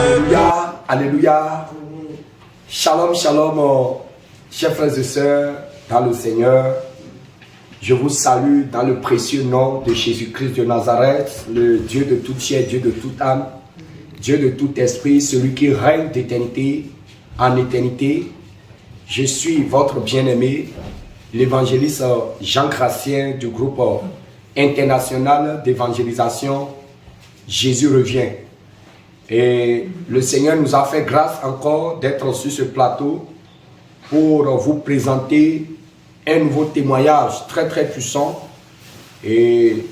Alléluia, alléluia. Shalom, shalom, chers frères et sœurs dans le Seigneur. Je vous salue dans le précieux nom de Jésus-Christ de Nazareth, le Dieu de toute chair, Dieu de toute âme, Dieu de tout esprit, celui qui règne d'éternité en éternité. Je suis votre bien-aimé, l'évangéliste Jean Gratien du groupe international d'évangélisation Jésus revient. Et le Seigneur nous a fait grâce encore d'être sur ce plateau pour vous présenter un nouveau témoignage très très puissant. Et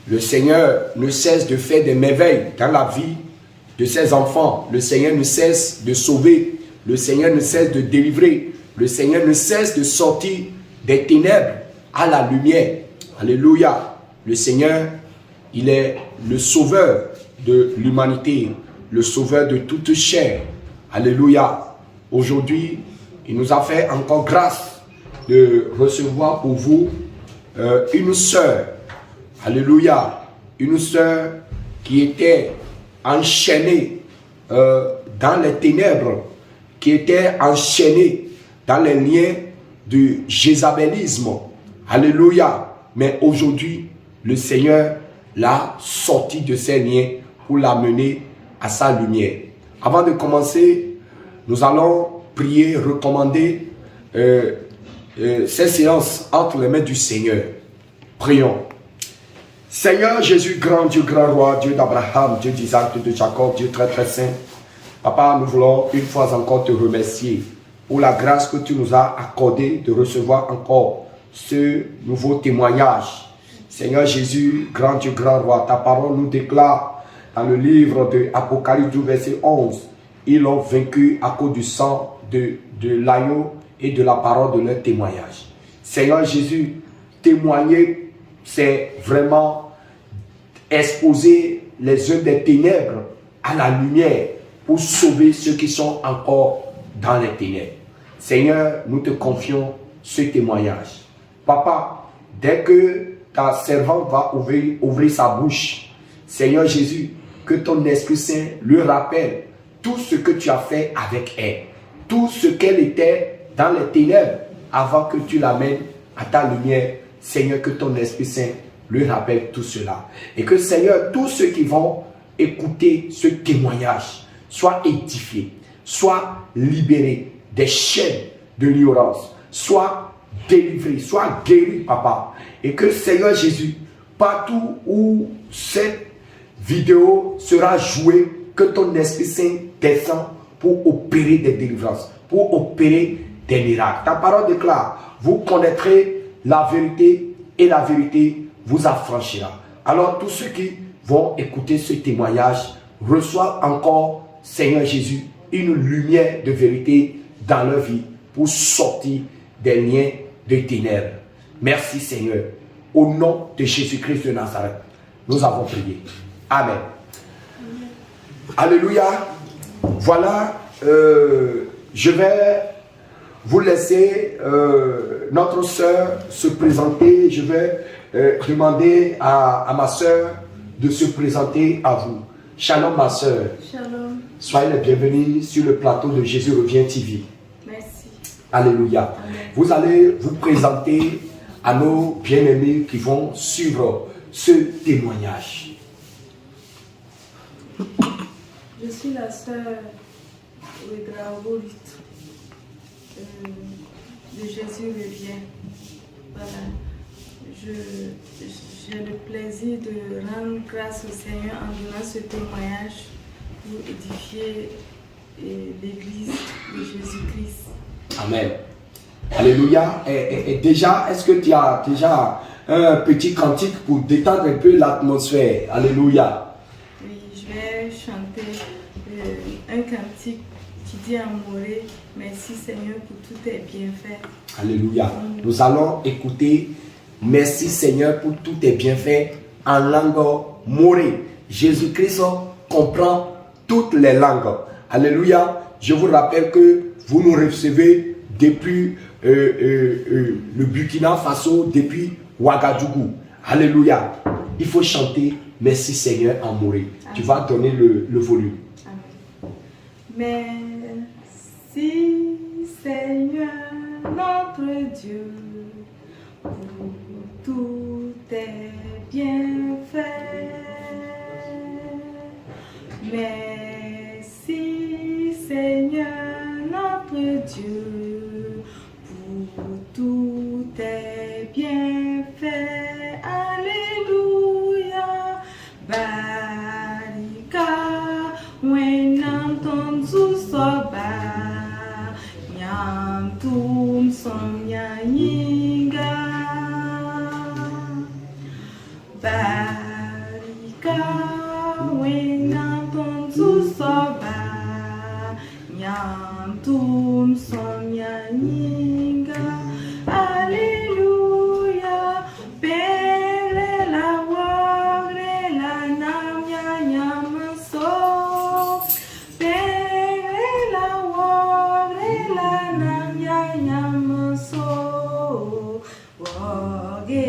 le Seigneur ne cesse de faire des merveilles dans la vie de ses enfants. Le Seigneur ne cesse de sauver. Le Seigneur ne cesse de délivrer. Le Seigneur ne cesse de sortir des ténèbres à la lumière. Alléluia. Le Seigneur, il est le sauveur de l'humanité, le sauveur de toute chair. Alléluia. Aujourd'hui, il nous a fait encore grâce de recevoir pour vous une sœur. Alléluia. Une sœur qui était enchaînée dans les ténèbres, qui était enchaînée dans les liens du jézabélisme. Alléluia. Mais aujourd'hui, le Seigneur l'a sorti de ces liens pour l'amener à sa lumière. Avant de commencer, nous allons prier, recommander ces séances entre les mains du Seigneur. Prions. Seigneur Jésus, grand Dieu, grand roi, Dieu d'Abraham, Dieu d'Isaac, Dieu de Jacob, Dieu très très saint. Papa, nous voulons une fois encore te remercier pour la grâce que tu nous as accordée de recevoir encore ce nouveau témoignage. Seigneur Jésus, grand Dieu, grand roi, ta parole nous déclare dans le livre de Apocalypse, verset 11, ils ont vaincu à cause du sang de l'agneau et de la parole de leur témoignage. Seigneur Jésus, témoigner, c'est vraiment exposer les œuvres des ténèbres à la lumière pour sauver ceux qui sont encore dans les ténèbres. Seigneur, nous te confions ce témoignage. Papa, dès que ta servante va ouvrir sa bouche, Seigneur Jésus, que ton Esprit Saint lui rappelle tout ce que tu as fait avec elle, tout ce qu'elle était dans les ténèbres avant que tu l'amènes à ta lumière. Seigneur, que ton Esprit Saint lui rappelle tout cela. Et que Seigneur, tous ceux qui vont écouter ce témoignage soient édifiés, soient libérés des chaînes de l'ignorance, soient délivrés, soient guéris, Papa. Et que Seigneur Jésus, partout où cette vidéo sera jouée, que ton Esprit Saint descend pour opérer des délivrances, pour opérer des miracles. Ta parole déclare, vous connaîtrez la vérité et la vérité vous affranchira. Alors tous ceux qui vont écouter ce témoignage reçoivent encore, Seigneur Jésus, une lumière de vérité dans leur vie pour sortir des liens de ténèbres. Merci Seigneur. Au nom de Jésus-Christ de Nazareth, nous avons prié. Amen. Alléluia. Voilà, je vais vous laisser notre sœur se présenter. Je vais demander à ma sœur de se présenter à vous. Shalom ma sœur. Shalom. Soyez les bienvenus sur le plateau de Jésus revient TV. Merci. Alléluia. Amen. Vous allez vous présenter à nos bien-aimés qui vont suivre ce témoignage. Je suis la sœur Ouedraogo de Jésus revient. Voilà. J'ai le plaisir de rendre grâce au Seigneur en donnant ce témoignage pour édifier l'Église de Jésus-Christ. Amen. Alléluia. Et déjà, est-ce que tu as déjà un petit cantique pour détendre un peu l'atmosphère? Alléluia. Oui, je vais chanter un cantique qui dit en moré, merci Seigneur pour tout tes bienfaits. Alléluia. Nous allons écouter merci Seigneur pour tous tes bienfaits en langue morée. Jésus-Christ comprend toutes les langues. Alléluia. Je vous rappelle que vous nous recevez depuis le Burkina Faso, depuis Ouagadougou. Alléluia. Il faut chanter merci Seigneur en morée. Tu vas donner le volume. Amen. Merci Seigneur notre Dieu pour tous tes bienfaits. Merci Seigneur notre Dieu pour tous tes bienfaits. Alléluia. Barika wenam soba nyam somnyanyinga. Barika wenam soba nyam somnyanyinga. Alléluia. Pere la wogre la namya nyamaso. Pere la wogre la namya nyamaso. Woge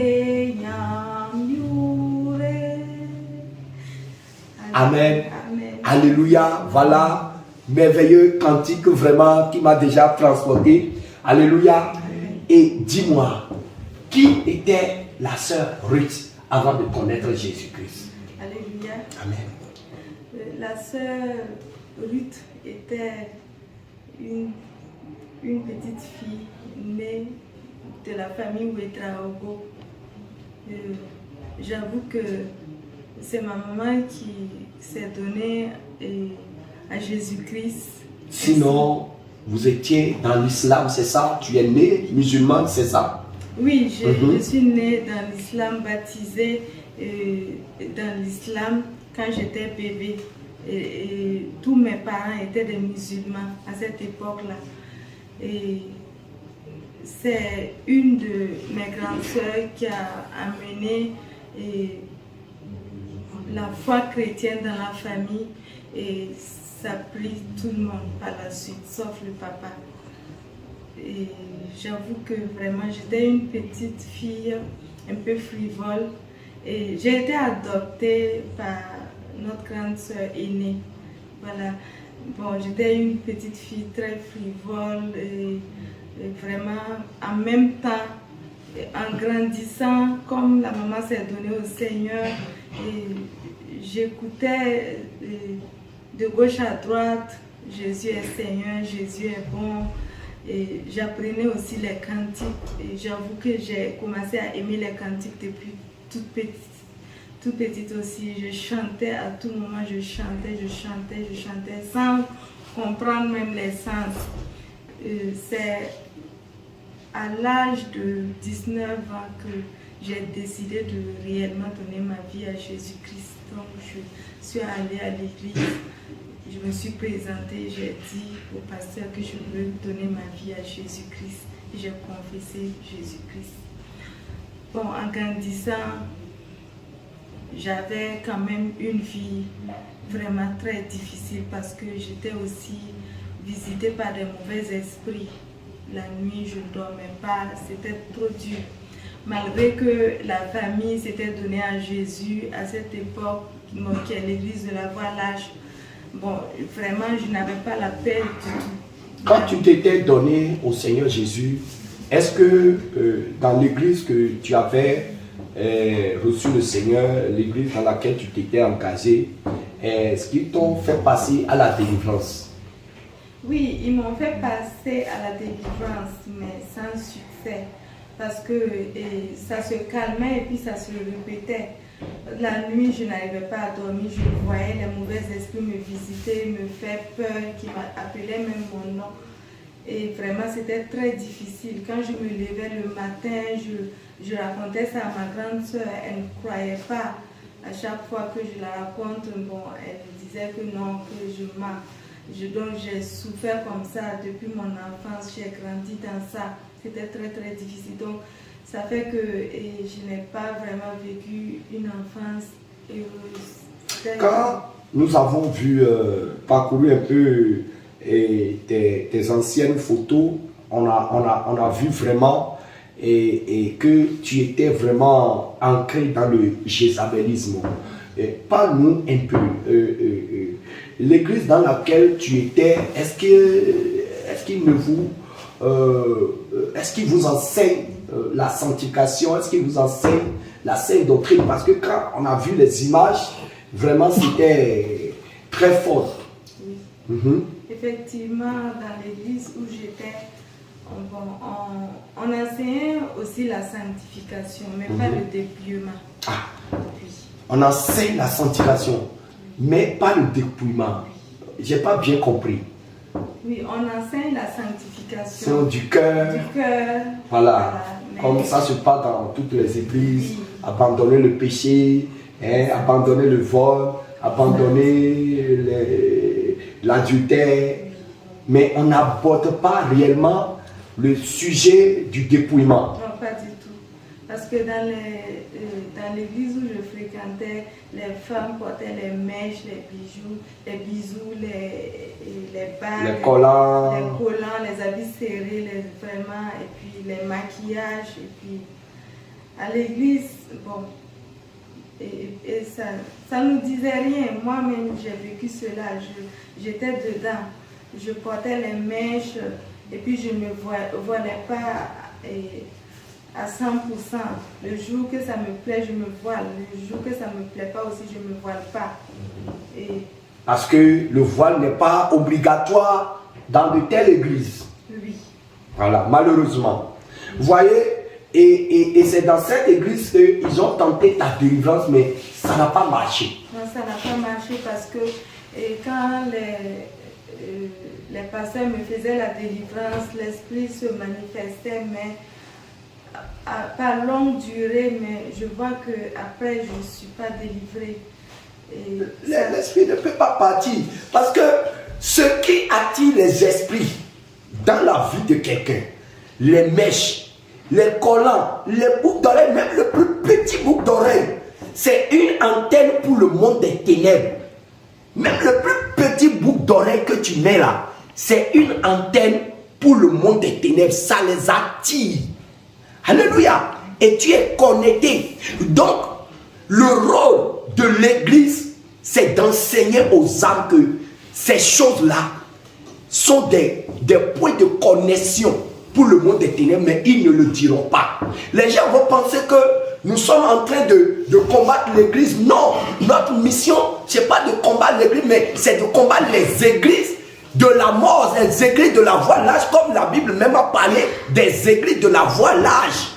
nyamyure. Amen. Amen. Alléluia. Voilà, merveilleux cantique vraiment qui m'a déjà transporté. Alléluia. Et dis-moi, qui était la sœur Ruth avant de connaître Jésus-Christ? Alléluia. Amen. La sœur Ruth était une petite fille née de la famille Ouedraogo. J'avoue que c'est ma maman qui s'est donnée à Jésus-Christ. Sinon, vous étiez dans l'islam, c'est ça? Tu es né musulmane, c'est ça? Oui, je suis née dans l'islam, baptisée dans l'islam quand j'étais bébé. Et tous mes parents étaient des musulmans à cette époque-là. Et c'est une de mes grandes sœurs qui a amené la foi chrétienne dans la famille. Et ça a pris tout le monde par la suite, sauf le papa. Et j'avoue que vraiment j'étais une petite fille un peu frivole. Et j'ai été adoptée par notre grande sœur aînée. Voilà. Bon, j'étais une petite fille très frivole. Et vraiment, en même temps, en grandissant, comme la maman s'est donnée au Seigneur, j'écoutais de gauche à droite, Jésus est Seigneur, Jésus est bon. Et j'apprenais aussi les cantiques. Et j'avoue que j'ai commencé à aimer les cantiques depuis toute petite aussi. Je chantais à tout moment, je chantais sans comprendre même les sens. C'est à l'âge de 19 ans que j'ai décidé de réellement donner ma vie à Jésus-Christ. Donc je suis allée à l'église, je me suis présentée, j'ai dit au pasteur que je veux donner ma vie à Jésus-Christ. Et j'ai confessé Jésus-Christ. Bon, en grandissant, j'avais quand même une vie vraiment très difficile parce que j'étais aussi visitée par des mauvais esprits. La nuit, je ne dormais pas, c'était trop dur. Malgré que la famille s'était donnée à Jésus à cette époque, qui est l'église de la Voie Lâche, bon, vraiment, je n'avais pas la paix du tout. Quand tu t'étais donné au Seigneur Jésus, est-ce que dans l'église que tu avais reçu le Seigneur, l'église dans laquelle tu t'étais engagé, est-ce qu'ils t'ont fait passer à la délivrance? Oui, ils m'ont fait passer à la délivrance, mais sans succès. Parce que ça se calmait et puis ça se répétait. La nuit, je n'arrivais pas à dormir, je voyais les mauvais esprits me visiter, me faire peur, qui m'appelaient même mon nom. Et vraiment, c'était très difficile. Quand je me levais le matin, je racontais ça à ma grande soeur, elle ne croyait pas. À chaque fois que je la raconte, bon, elle me disait que non, que je mens. Donc j'ai souffert comme ça depuis mon enfance, j'ai grandi dans ça. C'était très très difficile. Donc ça fait que je n'ai pas vraiment vécu une enfance heureuse. Quand nous avons vu, parcouru un peu tes anciennes photos, on a vu vraiment que tu étais vraiment ancré dans le jézabélisme. Parle-nous un peu. L'église dans laquelle tu étais, est-ce qu'il vous enseigne la sanctification? Est-ce qu'il vous enseigne la sainte doctrine? Parce que quand on a vu les images, vraiment c'était très fort. Oui. Effectivement, dans l'église où j'étais, on enseignait aussi la sanctification, mais pas le dépouillement. Ah. Oui. On enseigne la sanctification, mais pas le dépouillement. J'ai pas bien compris. Oui, on enseigne la sanctification du cœur. Voilà. Comme ça se passe dans toutes les églises. Oui. Abandonner le péché, abandonner le vol, abandonner l'adultère. Mais on n'aborde pas réellement le sujet du dépouillement. Non, pas du tout. Parce que dans l'église où je fréquentais, les femmes portaient les mèches, les bijoux, les bagues, les collants, les habits serrés, vraiment, et puis les maquillages. Et puis à l'église, bon, et ça ne nous disait rien. Moi-même, j'ai vécu cela. J'étais dedans. Je portais les mèches et puis je ne voilais pas à 100%. Le jour que ça me plaît, je me voile. Le jour que ça ne me plaît pas aussi, je ne me voile pas. Parce que le voile n'est pas obligatoire dans de telles églises. Oui. Voilà, malheureusement. Vous voyez, et c'est dans cette église qu'ils ont tenté ta délivrance, mais ça n'a pas marché. Non, ça n'a pas marché parce que quand les pasteurs me faisaient la délivrance, l'esprit se manifestait, mais par longue durée, mais je vois qu'après, je ne suis pas délivrée. L'esprit ne peut pas partir. Parce que ce qui attire les esprits dans la vie de quelqu'un, les mèches, les collants, les boucles d'oreilles, même le plus petit boucle d'oreille, c'est une antenne pour le monde des ténèbres. Même le plus petit boucle d'oreille que tu mets là, c'est une antenne pour le monde des ténèbres. Ça les attire. Alléluia. Et tu es connecté. Donc, le rôle de l'église, c'est d'enseigner aux âmes que ces choses-là sont des points de connexion pour le monde des ténèbres, mais ils ne le diront pas. Les gens vont penser que nous sommes en train de combattre l'église. Non, notre mission, ce n'est pas de combattre l'église, mais c'est de combattre les églises de la mort, les églises de la voie large, comme la Bible même a parlé des églises de la voie large.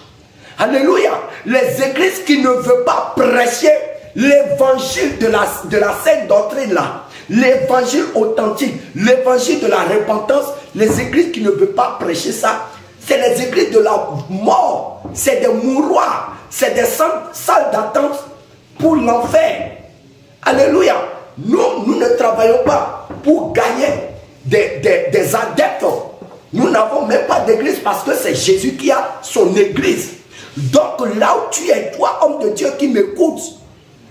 Alléluia. Les églises qui ne veulent pas prêcher l'évangile de la sainte doctrine là, l'évangile authentique, l'évangile de la repentance, les églises qui ne veulent pas prêcher ça, c'est les églises de la mort, c'est des mouroirs, c'est des salles d'attente pour l'enfer. Alléluia. Nous ne travaillons pas pour gagner des adeptes. Nous n'avons même pas d'église parce que c'est Jésus qui a son église. Donc là où tu es, toi, homme de Dieu qui m'écoute,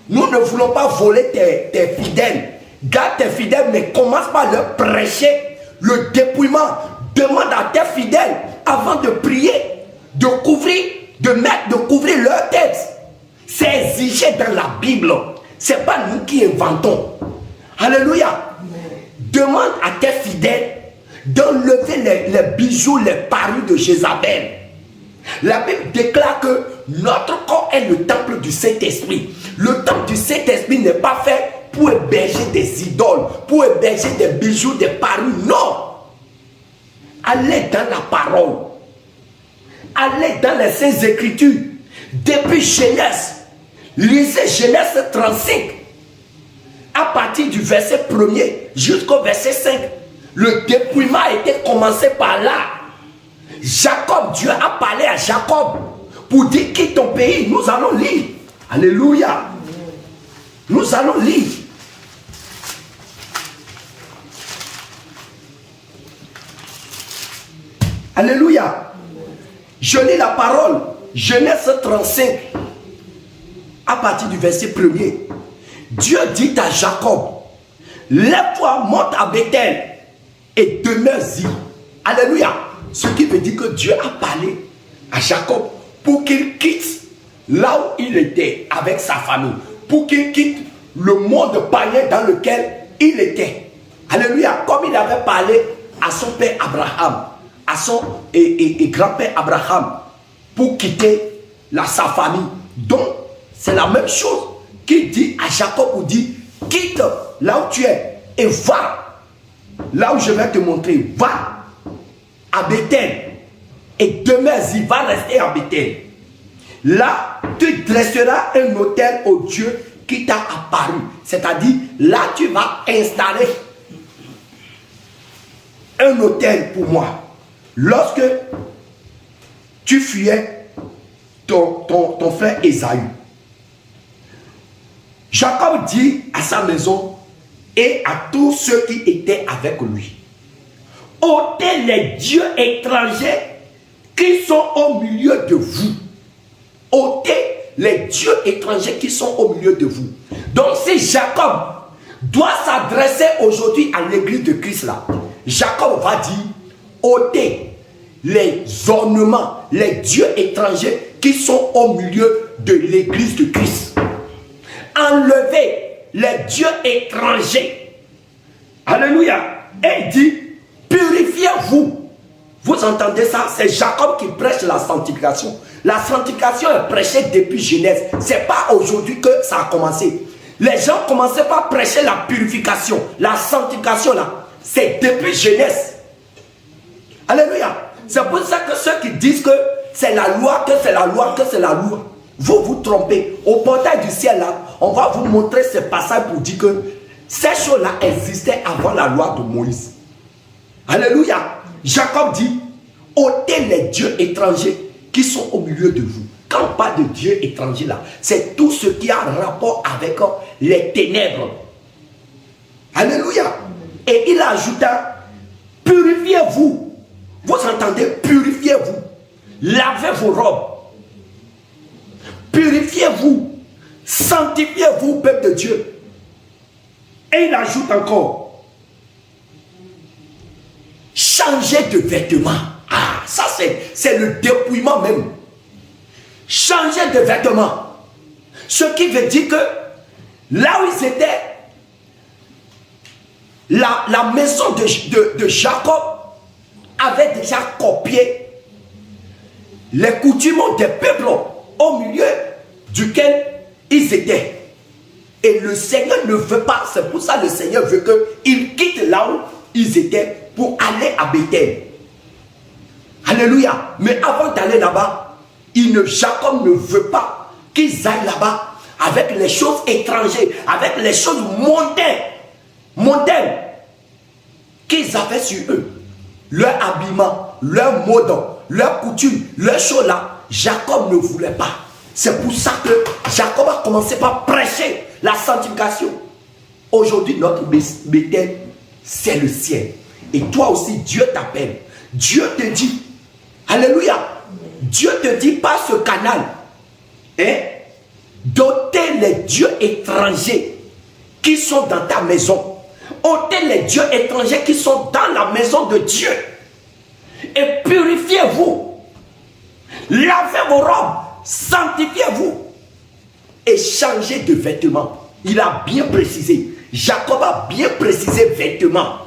nous ne voulons pas voler tes fidèles. Garde tes fidèles, mais commence par leur prêcher le dépouillement. Demande à tes fidèles, avant de prier, de couvrir leur tête. C'est exigé dans la Bible. Ce n'est pas nous qui inventons. Alléluia. Demande à tes fidèles d'enlever les bijoux, les parures de Jézabel. La Bible déclare que notre corps est le temple du Saint-Esprit. Le temple du Saint-Esprit n'est pas fait pour héberger des idoles, pour héberger des bijoux, des parures. Non. Allez dans la parole. Allez dans les Saintes Écritures. Depuis Genèse. Lisez Genèse 35. À partir du verset 1er jusqu'au verset 5. Le dépouillement a été commencé par là. Jacob, Dieu a parlé à Jacob pour dire quitte ton pays. Nous allons lire. Alléluia. Nous allons lire. Alléluia. Je lis la parole. Genèse 35. À partir du verset 1er. Dieu dit à Jacob, lève-toi, monte à Bethel et demeure-y. Alléluia. Ce qui veut dire que Dieu a parlé à Jacob pour qu'il quitte là où il était avec sa famille. Pour qu'il quitte le monde païen dans lequel il était. Alléluia. Comme il avait parlé à son père Abraham, à son grand-père Abraham, pour quitter sa famille. Donc, c'est la même chose qu'il dit à Jacob, pour dire, quitte là où tu es et va là où je vais te montrer. Va à Bethel et demeure-y, va rester à Bethel. Là, tu dresseras un autel au Dieu qui t'a apparu. C'est-à-dire, là, tu vas installer un autel pour moi. Lorsque tu fuyais ton frère Ésaü, Jacob dit à sa maison et à tous ceux qui étaient avec lui, ôtez les dieux étrangers qui sont au milieu de vous. Ôtez les dieux étrangers qui sont au milieu de vous. Donc si Jacob doit s'adresser aujourd'hui à l'église de Christ là, Jacob va dire, ôtez les ornements, les dieux étrangers qui sont au milieu de l'église de Christ. Enlevez les dieux étrangers. Alléluia. Et il dit, purifiez-vous. Vous entendez ça? C'est Jacob qui prêche la sanctification. La sanctification est prêchée depuis Genèse. Ce n'est pas aujourd'hui que ça a commencé. Les gens commençaient par prêcher la purification. La sanctification là, c'est depuis Genèse. Alléluia. C'est pour ça que ceux qui disent que c'est la loi, que c'est la loi, que c'est la loi, vous vous trompez. Au portail du ciel là, on va vous montrer ce passage pour dire que ces choses-là existaient avant la loi de Moïse. Alléluia. Jacob dit, ôtez les dieux étrangers qui sont au milieu de vous. Quand on parle de dieux étrangers là, c'est tout ce qui a rapport avec les ténèbres. Alléluia. Et il ajouta, purifiez-vous. Vous entendez, purifiez-vous. Lavez vos robes. Purifiez-vous. Sanctifiez-vous, peuple de Dieu. Et il ajoute encore, changez de vêtements. Ah, ça c'est le dépouillement même. Changez de vêtements. Ce qui veut dire que là où ils étaient, la maison de Jacob avait déjà copié les coutumes des peuples au milieu duquel ils étaient. Et le Seigneur ne veut pas, c'est pour ça que le Seigneur veut qu'ils quittent là où ils étaient pour aller à Bethel. Alléluia. Mais avant d'aller là-bas, Jacob ne veut pas qu'ils aillent là-bas avec les choses étrangères, avec les choses mondaines qu'ils avaient sur eux. Leur habillement, leur mode, leur coutume, leur choses là, Jacob ne voulait pas. C'est pour ça que Jacob a commencé par prêcher la sanctification. Aujourd'hui, notre Bethel, c'est le ciel. Et toi aussi, Dieu t'appelle. Dieu te dit, alléluia, Dieu te dit par ce canal, d'ôter les dieux étrangers qui sont dans ta maison. Ôtez les dieux étrangers qui sont dans la maison de Dieu. Et purifiez-vous. Lavez vos robes. Sanctifiez-vous. Et changez de vêtements. Il a bien précisé. Jacob a bien précisé vêtements.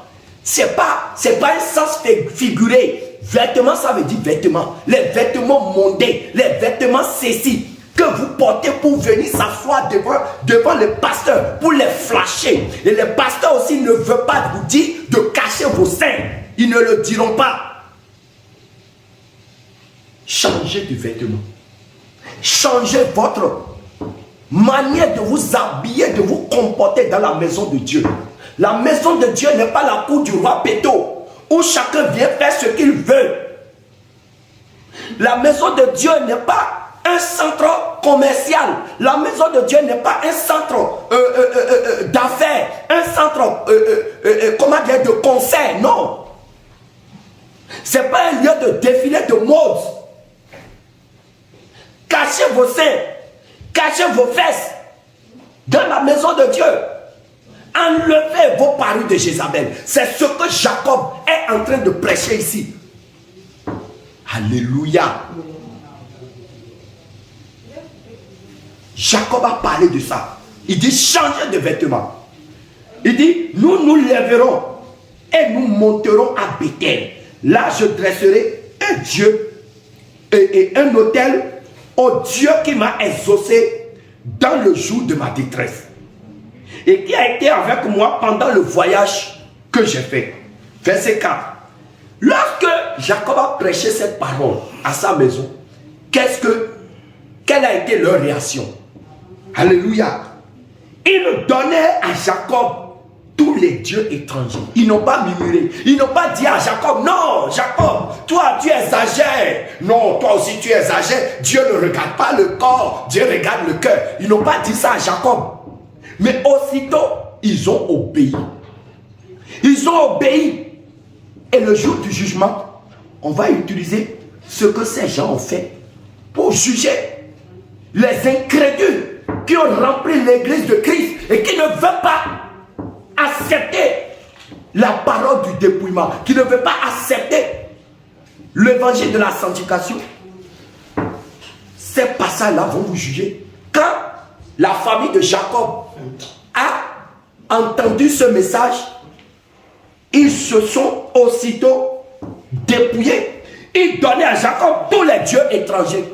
C'est pas un sens figuré. Vêtements, ça veut dire vêtements. Les vêtements mondains, les vêtements ceci que vous portez pour venir s'asseoir devant les pasteurs, pour les flasher. Et les pasteurs aussi ne veulent pas vous dire de cacher vos seins. Ils ne le diront pas. Changez de vêtements. Changez votre manière de vous habiller, de vous comporter dans la maison de Dieu. La maison de Dieu n'est pas la cour du roi Péto, où chacun vient faire ce qu'il veut. La maison de Dieu n'est pas un centre commercial. La maison de Dieu n'est pas un centre d'affaires, un centre comment dire, de concert. Non. C'est pas un lieu de défilé de mode. Cachez vos seins, cachez vos fesses dans la maison de Dieu. Enlevez vos parures de Jézabel. C'est ce que Jacob est en train de prêcher ici. Alléluia. Jacob a parlé de ça. Il dit changez de vêtements. Il dit nous nous lèverons et nous monterons à Bethel. Là je dresserai un Dieu et un autel au Dieu qui m'a exaucé dans le jour de ma détresse et qui a été avec moi pendant le voyage que j'ai fait. Verset 4. Lorsque Jacob a prêché cette parole à sa maison, quelle a été leur réaction? Alléluia. Ils donnaient à Jacob tous les dieux étrangers. Ils n'ont pas murmuré. Ils n'ont pas dit à Jacob, non, Jacob, toi tu exagères. Non, toi aussi tu exagères. Dieu ne regarde pas le corps, Dieu regarde le cœur. Ils n'ont pas dit ça à Jacob. Mais aussitôt, ils ont obéi. Ils ont obéi. Et le jour du jugement, on va utiliser ce que ces gens ont fait pour juger les incrédules qui ont rempli l'église de Christ et qui ne veulent pas accepter la parole du dépouillement, qui ne veulent pas accepter l'évangile de la sanctification. Ces passages-là vont vous juger. Quand la famille de Jacob a entendu ce message, ils se sont aussitôt dépouillés. Ils donnaient à Jacob tous les dieux étrangers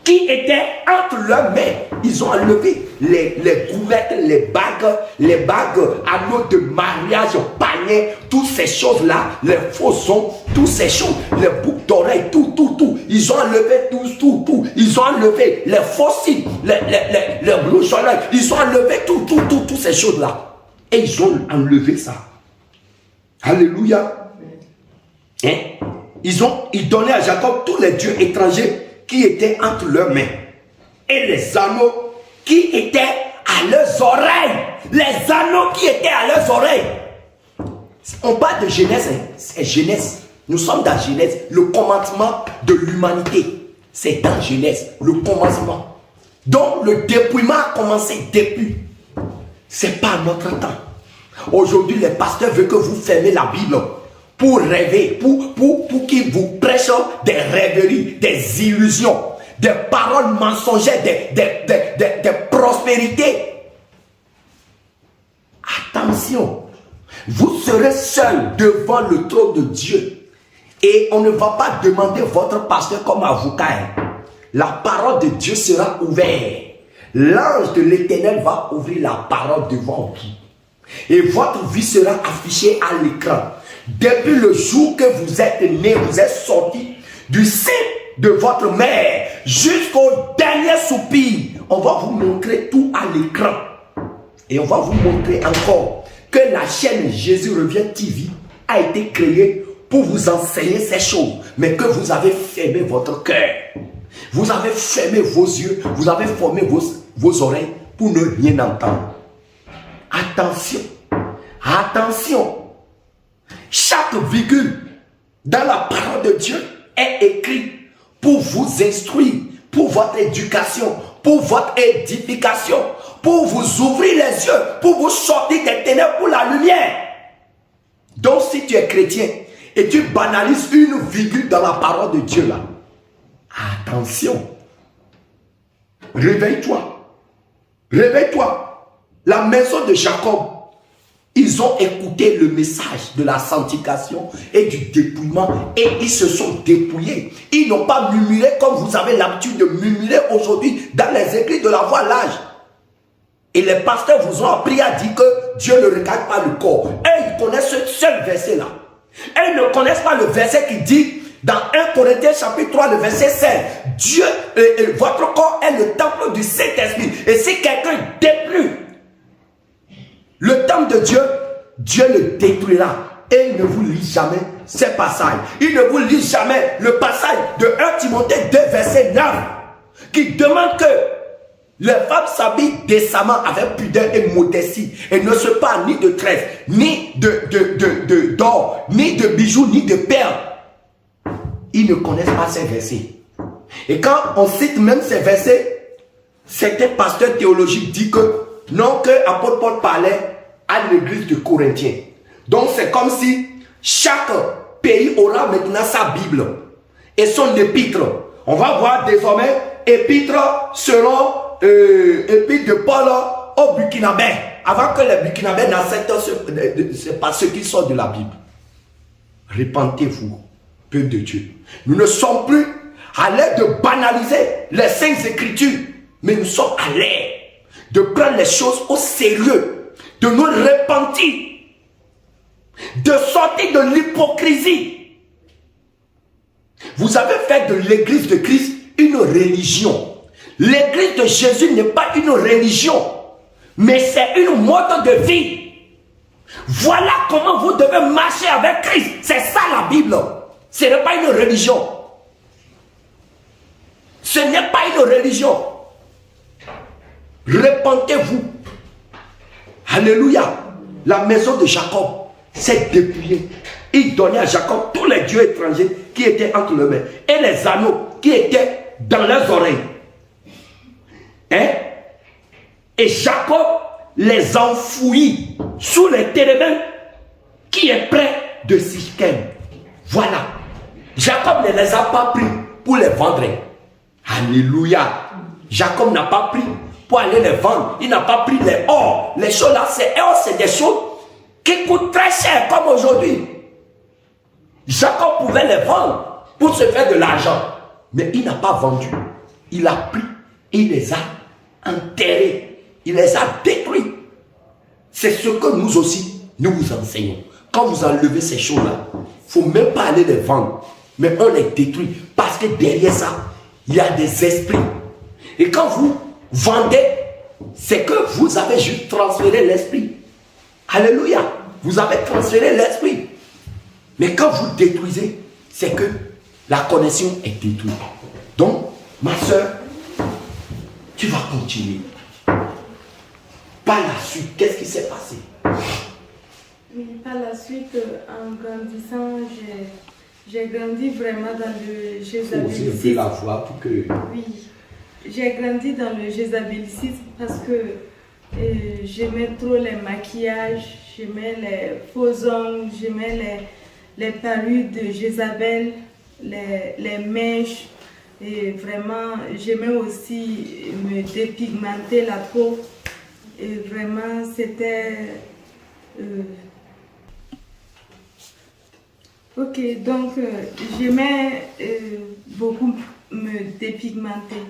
qui étaient entre leurs mains. Ils ont enlevé les couvercles, les bagues, anneaux de mariage, paniers, toutes ces choses-là, les faux sons, toutes ces choses, les boucles d'oreilles, tout. Ils ont enlevé tout. Ils ont enlevé les fossiles, les blouches, ils ont enlevé toutes ces choses-là. Et ils ont enlevé ça. Alléluia. Ils donnaient à Jacob tous les dieux étrangers qui étaient entre leurs mains. Et les anneaux qui étaient à leurs oreilles. Les anneaux qui étaient à leurs oreilles. On parle de Genèse, c'est Genèse. Nous sommes dans Genèse. Le commencement de l'humanité. C'est dans Genèse, le commencement. Donc le dépouillement a commencé depuis. C'est pas notre temps. Aujourd'hui, les pasteurs veulent que vous fermez la Bible pour rêver, pour qu'ils vous prêchent des rêveries, des illusions, des paroles mensongères, des prospérités. Attention, vous serez seul devant le trône de Dieu Et on ne va pas demander votre pasteur comme avocat. La parole de Dieu sera ouverte. L'ange de l'Éternel va ouvrir la parole devant vous. Et votre vie sera affichée à l'écran. Depuis le jour que vous êtes né, vous êtes sorti du sein de votre mère jusqu'au dernier soupir. On va vous montrer tout à l'écran. Et on va vous montrer encore que la chaîne Jésus revient TV a été créée pour vous enseigner ces choses. Mais que vous avez fermé votre cœur. Vous avez fermé vos yeux. Vous avez fermé vos oreilles pour ne rien entendre. Attention. Attention. Chaque virgule dans la parole de Dieu est écrite pour vous instruire, pour votre éducation, pour votre édification, pour vous ouvrir les yeux, pour vous sortir des ténèbres pour la lumière. Donc si tu es chrétien et tu banalises une virgule dans la parole de Dieu là, attention. Réveille-toi. Réveille-toi. La maison de Jacob, ils ont écouté le message de la sanctification et du dépouillement et ils se sont dépouillés. Ils n'ont pas murmuré comme vous avez l'habitude de murmurer aujourd'hui dans les écrits de la voie large. Et les pasteurs vous ont appris à dire que Dieu ne regarde pas le corps. Et ils connaissent ce seul verset là. Et ils ne connaissent pas le verset qui dit dans 1 Corinthiens chapitre 3 le verset 16. Dieu, votre corps est le temple du Saint-Esprit. Et si quelqu'un déploie le temple de Dieu, Dieu le détruira. Et il ne vous lit jamais ces passages. Il ne vous lit jamais le passage de 1 Timothée 2 verset 9 qui demande que les femmes s'habillent décemment avec pudeur et modestie et ne se parlent ni de tresse, ni d'or, ni de bijoux, ni de perles. Ils ne connaissent pas ces versets. Et quand on cite même ces versets, certains pasteurs théologiques disent que non, que l'apôtre Paul parlait à l'église de Corinthiens. Donc c'est comme si chaque pays aura maintenant sa Bible et son épître. On va voir désormais épître selon épître de Paul au Burkinabé. Avant que les Burkinabés n'acceptent c'est pas ce qui sort de la Bible. Répentez-vous, peuple de Dieu. Nous ne sommes plus à l'aise de banaliser les saintes écritures, mais nous sommes à l'aise de prendre les choses au sérieux, de nous repentir, de sortir de l'hypocrisie. Vous avez fait de l'église de Christ une religion. L'église de Jésus n'est pas une religion, mais c'est une mode de vie. Voilà comment vous devez marcher avec Christ. C'est ça la Bible. Ce n'est pas une religion. Ce n'est pas une religion. Repentez-vous. Alléluia. La maison de Jacob s'est dépouillée. Il donnait à Jacob tous les dieux étrangers qui étaient entre leurs mains et les anneaux qui étaient dans leurs oreilles. Hein? Et Jacob les enfouit sous les térébins qui est près de Sichem. Voilà. Jacob ne les a pas pris pour les vendre. Alléluia. Jacob n'a pas pris pour aller les vendre. Il n'a pas pris les or. Les choses là, c'est des choses qui coûtent très cher comme aujourd'hui. Jacob pouvait les vendre pour se faire de l'argent. Mais il n'a pas vendu. Il a pris et il les a enterrés. Il les a détruits. C'est ce que nous aussi, nous vous enseignons. Quand vous enlevez ces choses-là, il ne faut même pas aller les vendre. Mais on les détruit. Parce que derrière ça, il y a des esprits. Et quand vous vendez, c'est que vous avez juste transféré l'esprit. Alléluia. Vous avez transféré l'esprit. Mais quand vous détruisez, c'est que la connexion est détruite. Donc, ma soeur, tu vas continuer. Par la suite, qu'est-ce qui s'est passé? Oui, par la suite, en grandissant, j'ai grandi vraiment dans le jézabélisme. Vous avez la voix pour que... Oui, j'ai grandi dans le jézabélisme parce que j'aimais trop les maquillages, j'aimais les faux ongles, j'aimais les parures de Jézabel, les mèches. Et vraiment, j'aimais aussi me dépigmenter la peau. Et vraiment, c'était... Ok, donc j'aimais beaucoup me dépigmenter.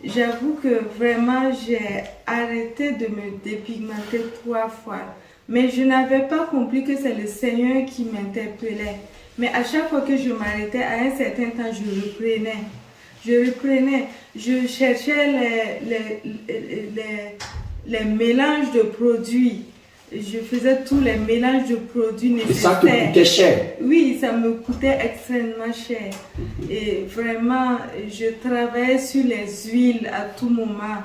J'avoue que vraiment j'ai arrêté de me dépigmenter 3 fois. Mais je n'avais pas compris que c'est le Seigneur qui m'interpellait. Mais à chaque fois que je m'arrêtais, à un certain temps, je reprenais. Je cherchais les mélanges de produits. Je faisais tous les mélanges de produits nécessaires. Et ça te coûtait cher? Oui, ça me coûtait extrêmement cher. Et vraiment, je travaillais sur les huiles à tout moment.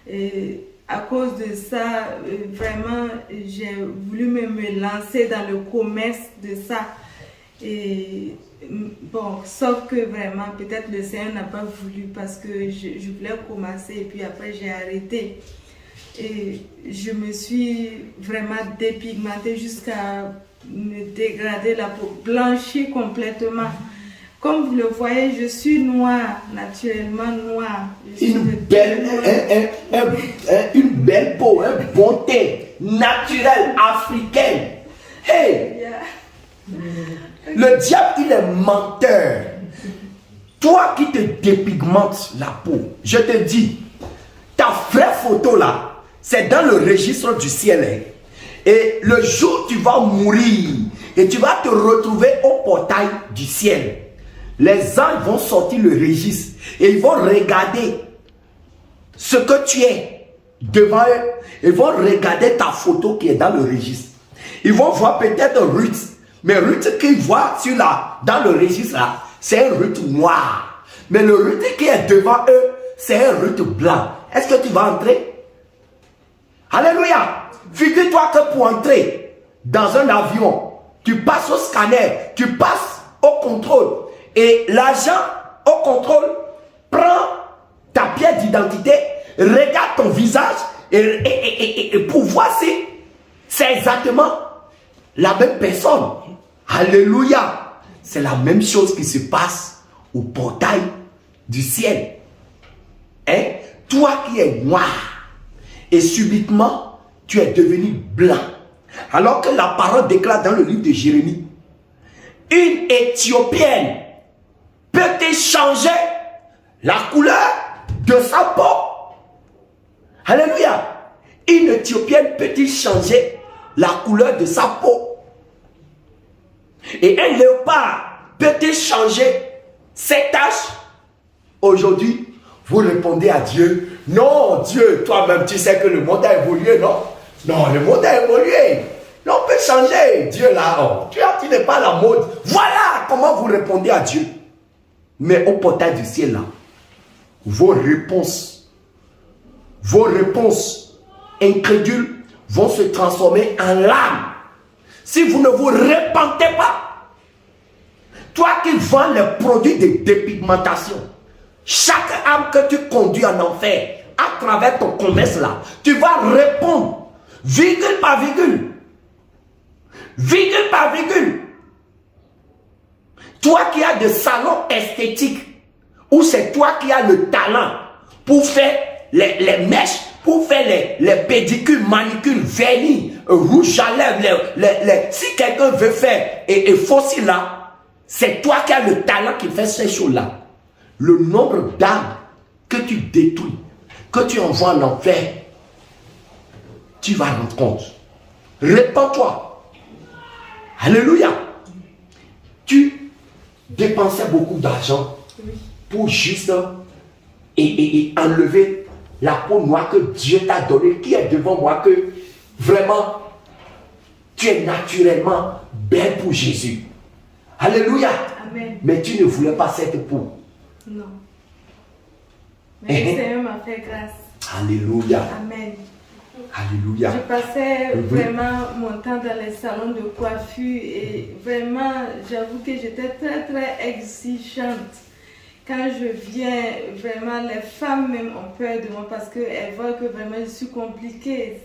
Et à cause de ça, vraiment, j'ai voulu me lancer dans le commerce de ça. Et bon, sauf que vraiment, peut-être le Seigneur n'a pas voulu parce que je voulais commencer et puis après j'ai arrêté. Et je me suis vraiment dépigmentée jusqu'à me dégrader la peau, blanchir complètement. Comme vous le voyez, je suis noire, naturellement noire. Une belle peau, une bonté naturelle africaine. Hey! Yeah. Le diable, il est menteur. Toi qui te dépigmentes la peau, je te dis, ta vraie photo là, c'est dans le registre du ciel. Hein. Et le jour où tu vas mourir et tu vas te retrouver au portail du ciel, les anges vont sortir le registre et ils vont regarder ce que tu es devant eux. Ils vont regarder ta photo qui est dans le registre. Ils vont voir peut-être Ruth. Mais Ruth qu'ils voient dans le registre là, c'est un Ruth noir. Mais le Ruth qui est devant eux, c'est un Ruth blanc. Est-ce que tu vas entrer? Alléluia. Figure-toi que pour entrer dans un avion, tu passes au scanner, tu passes au contrôle. Et l'agent au contrôle prend ta pièce d'identité, regarde ton visage et pour voir si c'est exactement la même personne. Alléluia. C'est la même chose qui se passe au portail du ciel. Hein? Toi qui es noir et subitement tu es devenu blanc. Alors que la parole déclare dans le livre de Jérémie, une Éthiopienne peut changer la couleur de sa peau. Alléluia. Une Éthiopienne peut changer la couleur de sa peau. Et un léopard peut changer ses taches. Aujourd'hui, vous répondez à Dieu, non, Dieu, toi-même, tu sais que le monde a évolué, non? Non, le monde a évolué. Non, on peut changer. Dieu là, oh, tu n'es pas la mode. Voilà comment vous répondez à Dieu. Mais au portail du ciel là, vos réponses incrédules vont se transformer en larmes. Si vous ne vous repentez pas, toi qui vends les produits de dépigmentation, chaque âme que tu conduis en enfer, à travers ton commerce là, tu vas répondre, virgule par virgule. Virgule par virgule. Toi qui as des salons esthétiques, où c'est toi qui as le talent pour faire les mèches, pour faire les pédicules, manicules, vernis, rouge à lèvres, si quelqu'un veut faire et fossile là, c'est toi qui as le talent qui fait ces choses-là. Le nombre d'âmes que tu détruis, que tu envoies en enfer, tu vas rendre compte. Répands-toi. Alléluia. Tu dépensais beaucoup d'argent pour juste et enlever la peau noire que Dieu t'a donnée, qui est devant moi, que vraiment tu es naturellement belle pour Jésus. Alléluia. Amen. Mais tu ne voulais pas cette peau. Non. Mais le Seigneur m'a fait grâce. Alléluia. Amen. Alléluia. Je passais vraiment mon temps dans les salons de coiffure et vraiment, j'avoue que j'étais très très exigeante. Quand je viens, vraiment, les femmes même ont peur de moi parce qu'elles voient que vraiment je suis compliquée.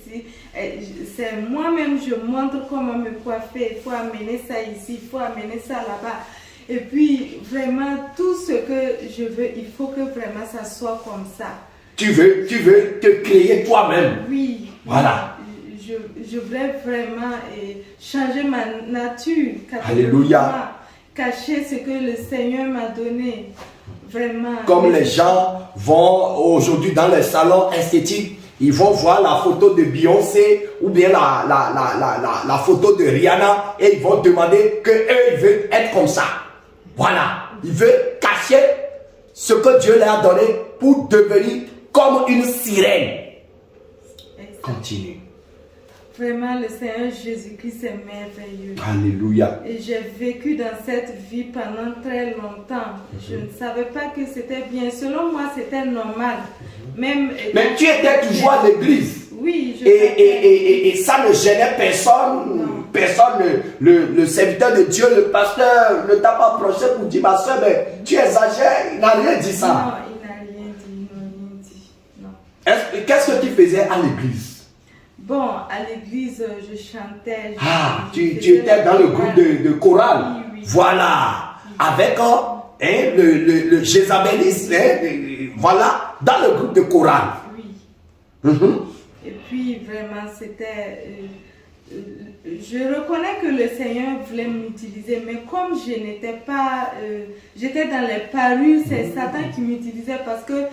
C'est moi-même, je montre comment me coiffer. Il faut amener ça ici, il faut amener ça là-bas. Et puis, vraiment, tout ce que je veux, il faut que vraiment ça soit comme ça. Tu veux te créer toi-même. Oui. Voilà. je voulais vraiment changer ma nature. Alléluia. Cacher ce que le Seigneur m'a donné. Vraiment. Comme les gens vont aujourd'hui dans les salons esthétiques, ils vont voir la photo de Beyoncé ou bien la photo de Rihanna et ils vont demander qu'eux, ils veulent être comme ça. Voilà. Ils veulent cacher ce que Dieu leur a donné pour devenir comme une sirène. Continue. Vraiment, le Seigneur Jésus-Christ est merveilleux. Alléluia. Et j'ai vécu dans cette vie pendant très longtemps. Je ne savais pas que c'était bien. Selon moi, c'était normal. Même mais tu étais toujours à l'église. Oui, et ça ne gênait personne. Non. Personne, le serviteur de Dieu, le pasteur, ne t'a pas approché pour dire, ma soeur, mais tu exagères. Il n'a rien dit ça. Non, il n'a rien dit. Non. Qu'est-ce que tu faisais à l'église? Bon, à l'église, je chantais. Tu étais dans le groupe de chorale. Oui. Voilà. Oui. Avec le Jézabélisme. Voilà. Dans le groupe de chorale. Oui. Et puis, vraiment, c'était... je reconnais que le Seigneur voulait m'utiliser, mais comme je n'étais pas... j'étais dans les parures, c'est Satan qui m'utilisait parce que...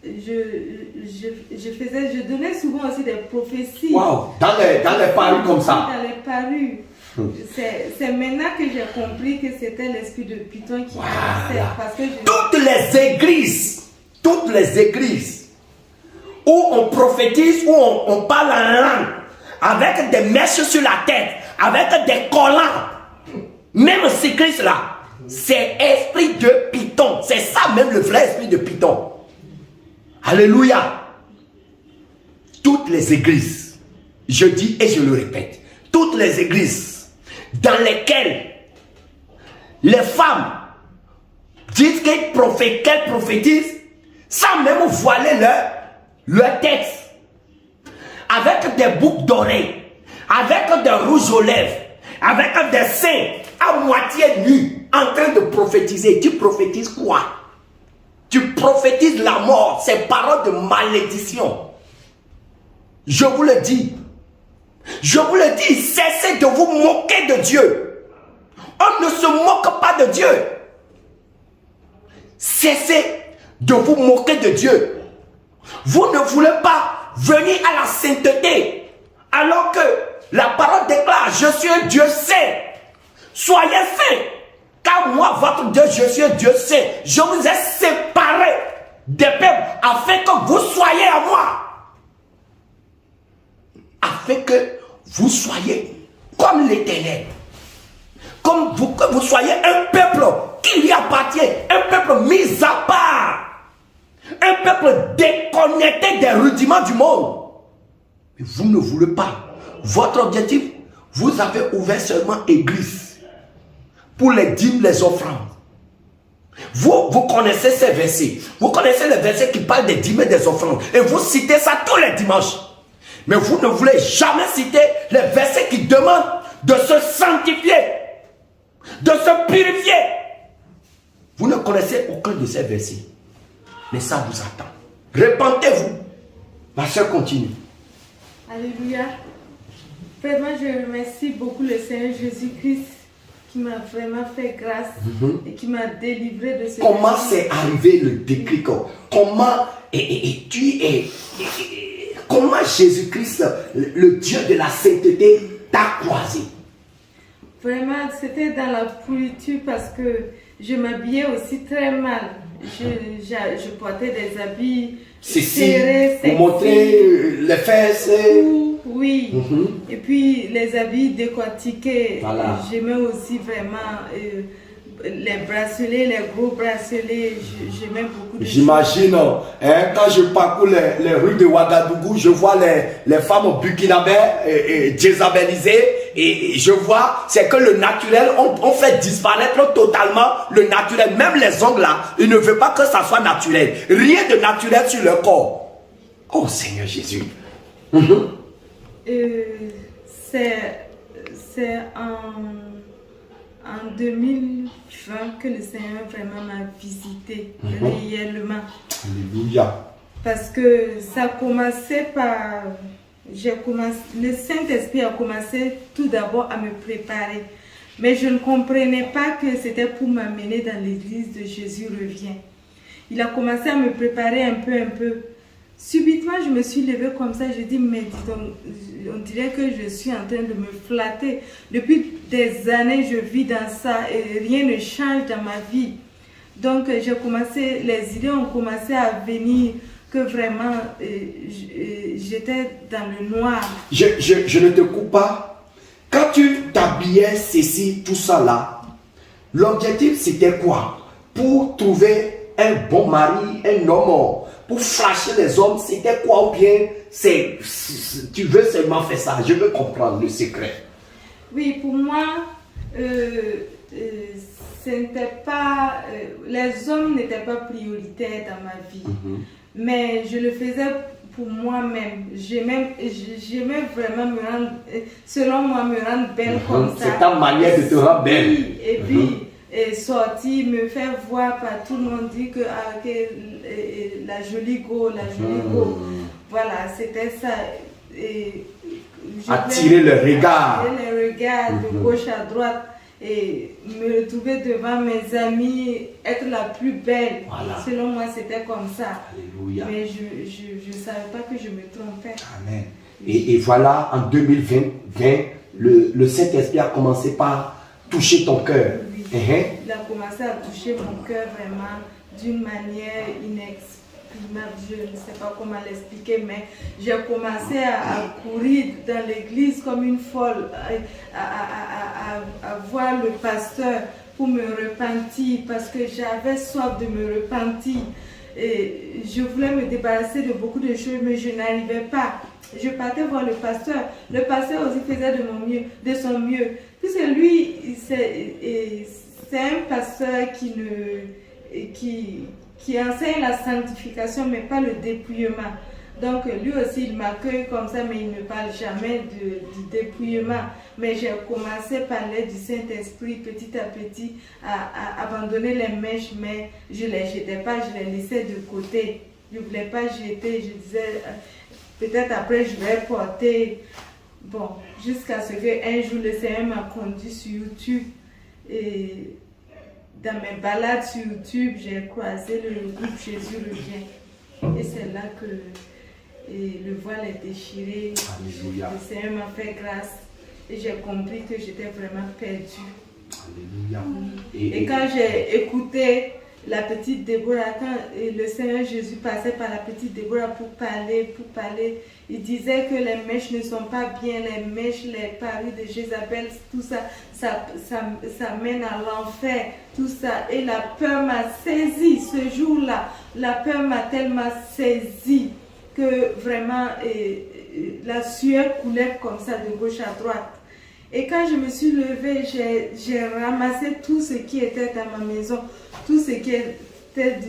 je donnais souvent aussi des prophéties. Wow, dans les parures comme ça. Dans les parures. C'est maintenant que j'ai compris que c'était l'esprit de Python qui m'avançait. Parce que toutes les églises où on prophétise, où on parle en langue, avec des mèches sur la tête, avec des collants, même ce Christ là, c'est esprit de Python. C'est ça même le vrai esprit de Python. Alléluia. Toutes les églises, je dis et je le répète, toutes les églises dans lesquelles les femmes disent qu'elles prophétisent sans même voiler leur tête, avec des boucles d'oreilles, avec des rouges aux lèvres, avec des seins à moitié nus, en train de prophétiser. Tu prophétises quoi? Tu prophétises la mort, ces paroles de malédiction. Je vous le dis. Je vous le dis, cessez de vous moquer de Dieu. On ne se moque pas de Dieu. Cessez de vous moquer de Dieu. Vous ne voulez pas venir à la sainteté, alors que la parole déclare, je suis un Dieu saint. Soyez saints. Car moi, votre Dieu, je suis un Dieu saint. Je vous ai séparé des peuples afin que vous soyez à moi. Afin que vous soyez comme l'Éternel. Que vous soyez un peuple qui lui appartient. Un peuple mis à part. Un peuple déconnecté des rudiments du monde. Mais vous ne voulez pas. Votre objectif, vous avez ouvert seulement église. Pour les dîmes, les offrandes. Vous connaissez ces versets. Vous connaissez les versets qui parlent des dîmes et des offrandes. Et vous citez ça tous les dimanches. Mais vous ne voulez jamais citer les versets qui demandent de se sanctifier, de se purifier. Vous ne connaissez aucun de ces versets. Mais ça vous attend. Repentez-vous. Ma soeur continue. Alléluia. Vraiment, je remercie beaucoup le Seigneur Jésus-Christ qui m'a vraiment fait grâce et qui m'a délivré de ce... Comment c'est arrivé le déclic? Comment comment Jésus-Christ, le Dieu de la sainteté, t'a croisé? Vraiment, c'était dans la pourriture parce que je m'habillais aussi très mal. Je portais des habits serrés, pour montrer les fesses. Oui. Et puis les habits décortiqués. Voilà. J'aimais aussi vraiment les bracelets, les gros bracelets. J'aimais beaucoup. J'imagine, quand je parcours les rues de Ouagadougou, je vois les femmes burkinabées et jézabélisées. Et je vois, c'est que le naturel, on fait disparaître totalement le naturel. Même les ongles là, ils ne veulent pas que ça soit naturel. Rien de naturel sur leur corps. Oh Seigneur Jésus. C'est en 2020 que le Seigneur vraiment m'a visité réellement. Alléluia. Parce que ça a commencé par le Saint-Esprit a commencé tout d'abord à me préparer. Mais je ne comprenais pas que c'était pour m'amener dans l'église de Jésus revient. Il a commencé à me préparer un peu. Subitement, je me suis levée comme ça. Je dis, mais dis donc, on dirait que je suis en train de me flatter. Depuis des années, je vis dans ça et rien ne change dans ma vie. Donc, les idées ont commencé à venir que vraiment, j'étais dans le noir. Je ne te coupe pas. Quand tu t'habillais, ceci, tout ça là, l'objectif c'était quoi? Pour trouver un bon mari, un homme, pour flasher les hommes, c'était quoi? Ou bien tu veux seulement faire ça? Je veux comprendre le secret. Oui, pour moi, c'était pas, les hommes n'étaient pas prioritaires dans ma vie. Mais je le faisais pour moi-même. J'aimais vraiment me rendre, selon moi, me rendre belle comme ça. C'est ta manière de te rendre belle. Et puis, sortir, me faire voir par tout le monde, dire que, la jolie go. Voilà, c'était ça. Attirer le regard. Attirer le regard de gauche à droite. Et me retrouver devant mes amis, être la plus belle. Voilà. Selon moi, c'était comme ça. Alléluia. Mais je ne savais pas que je me trompais. Amen. Et voilà, en 2020, le Saint-Esprit a commencé par toucher ton cœur. Oui. Il a commencé à toucher mon cœur vraiment d'une manière inexprimable. Je ne sais pas comment l'expliquer, mais j'ai commencé à courir dans l'église comme une folle, à voir le pasteur pour me repentir, parce que j'avais soif de me repentir. Et je voulais me débarrasser de beaucoup de choses, mais je n'arrivais pas. Je partais voir le pasteur. Le pasteur aussi faisait de son mieux. Puisque lui, c'est un pasteur qui enseigne la sanctification, mais pas le dépouillement. Donc lui aussi, il m'accueille comme ça, mais il ne parle jamais du dépouillement. Mais j'ai commencé à parler du Saint-Esprit petit à petit, à abandonner les mèches, mais je ne les jetais pas, je les laissais de côté. Je ne voulais pas jeter, je disais, peut-être après je vais porter. Bon, jusqu'à ce qu'un jour le Seigneur m'a conduit sur YouTube. Et dans mes balades sur YouTube, j'ai croisé le groupe Jésus revient. Et c'est là que le voile est déchiré. Alléluia. Le Seigneur m'a fait grâce. Et j'ai compris que j'étais vraiment perdue. Alléluia. Et quand j'ai écouté la petite Déborah, quand le Seigneur Jésus passait par la petite Déborah pour parler, il disait que les mèches ne sont pas bien, les mèches, les paris de Jézabel, tout ça, ça mène à l'enfer, tout ça. Et la peur m'a saisi ce jour-là. La peur m'a tellement saisi que vraiment la sueur coulait comme ça de gauche à droite. Et quand je me suis levée, j'ai ramassé tout ce qui était dans ma maison, tout ce qui était